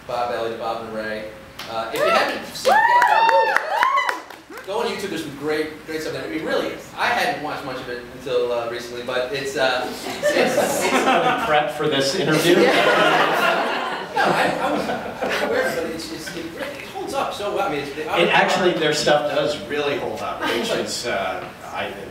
Bob Elliott, Bob and Ray. If you haven't seen go on YouTube, there's some great stuff there. I mean, really, I hadn't watched much of it until recently, but it's prep for this interview? No, I was aware of it, but it holds up so well. I mean, actually, their stuff does really hold up, which is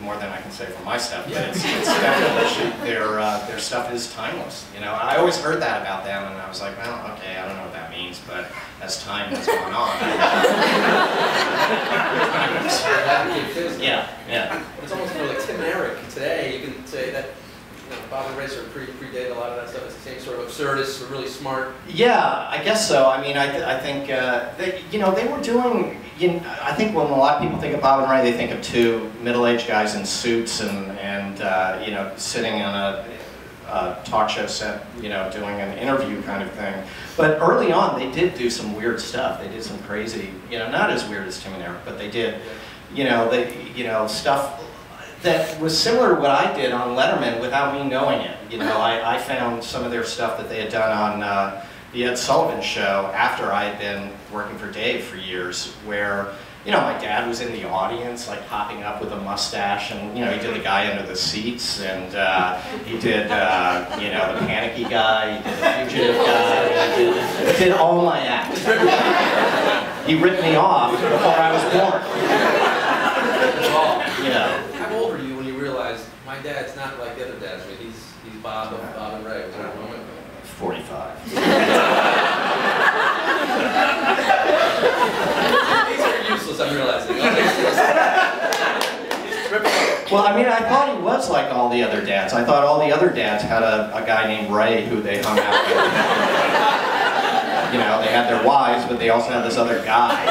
more than I can say for my stuff, but it's definitely, their stuff is timeless. You know, I always heard that about them, and I was like, well, okay, I don't know what that means, but as time has gone on. Yeah. It's almost like Tim and Eric. Today, you can say that Bob and Ray sort of predate a lot of that stuff. It's the same sort of absurdist, or really smart. Yeah, I guess so. I mean, I think they were doing. I think when a lot of people think of Bob and Ray, they think of two middle-aged guys in suits and sitting on a talk show set, doing an interview kind of thing. But early on, they did do some weird stuff. They did some crazy, not as weird as Tim and Eric, but they did, stuff that was similar to what I did on Letterman without me knowing it. I found some of their stuff that they had done on the Ed Sullivan Show after I had been working for Dave for years, where my dad was in the audience, like popping up with a mustache, and he did the guy under the seats, and he did the panicky guy, he did the fugitive guy, he did all my acts. He ripped me off before I was born. How old were you when you realized my dad's not like the other dads? I mean, he's Bob and Ray. Was there a moment? 45. These are useless, I'm realizing. Well, I mean, I thought he was like all the other dads. I thought all the other dads had a guy named Ray who they hung out with. They had their wives, but they also had this other guy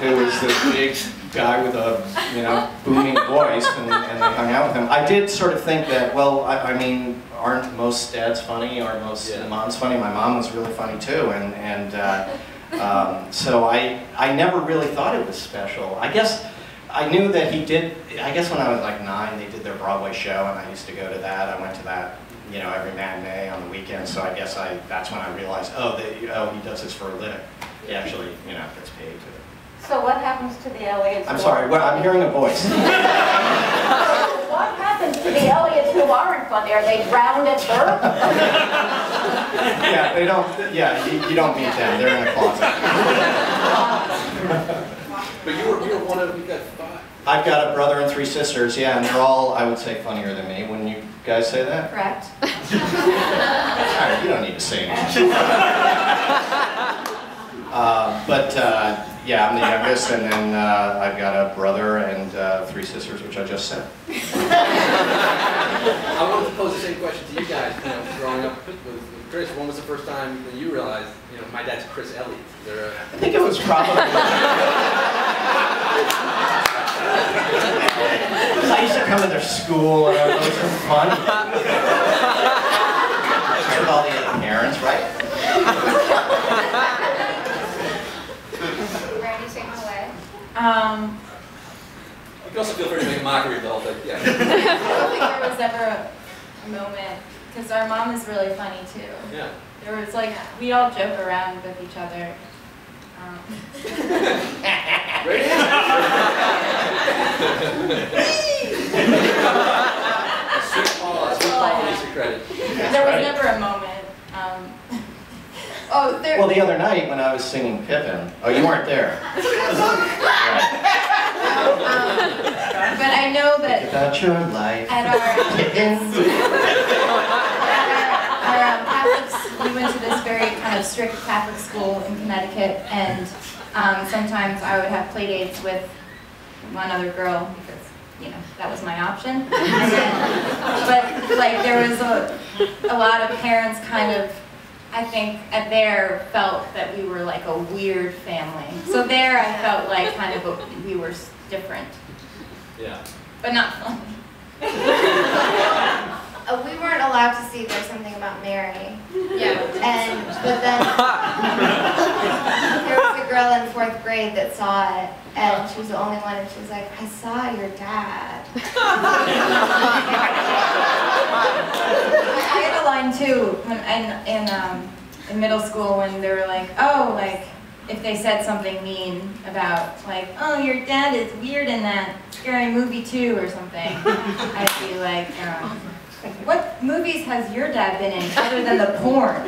who was this big guy with a, booming voice, and they hung out with him. I did sort of think that, well, I mean, aren't most dads funny? Aren't most moms funny? My mom was really funny too, so I never really thought it was special. I guess I knew that he did. I guess when I was like 9, they did their Broadway show, and I used to go to that. I went to that, every matinee on the weekend. So I guess that's when I realized, he does this for a living. He actually, gets paid to. So what happens to the Elliots? I'm sorry, I'm hearing a voice. What happens to the Elliots who aren't funny? Are they drowned at birth? Yeah, they don't. Yeah, you don't meet them. They're in a closet. But you were one of. You got 5. I've got a brother and 3 sisters. Yeah, and they're all, I would say, funnier than me. Wouldn't you guys say that? Correct. All right, you don't need to say anything. Yeah, I'm the youngest, and then I've got a brother and 3 sisters, which I just said. I wanted to pose the same question to you guys. Growing up with Chris, when was the first time that you realized, my dad's Chris Elliott? I think it was probably. I used to come to their school, and it was fun. With all the other parents, right? You can also feel free to make a mockery of the whole thing. Yeah. I don't think there was ever a moment, because our mom is really funny too. Yeah. There was we all joke around with each other. There was never a moment. Well, the other night when I was singing Pippin, you weren't there. Right. But I know that about your life. At our Catholics, we went to this very kind of strict Catholic school in Connecticut, and sometimes I would have play dates with one other girl because that was my option. But there was a lot of parents kind of, I think, felt that we were like a weird family. So there I felt like kind of we were different. Yeah. But not funny. We weren't allowed to see There's Something About Mary. Yeah. But then there was a girl in 4th grade that saw it, and she was the only one, and she was like, I saw your dad. I had a line too, in middle school when they were like, oh, like, if they said something mean about, like, oh, your dad is weird in that scary movie too, or something, I'd be like, what movies has your dad been in other than the porn?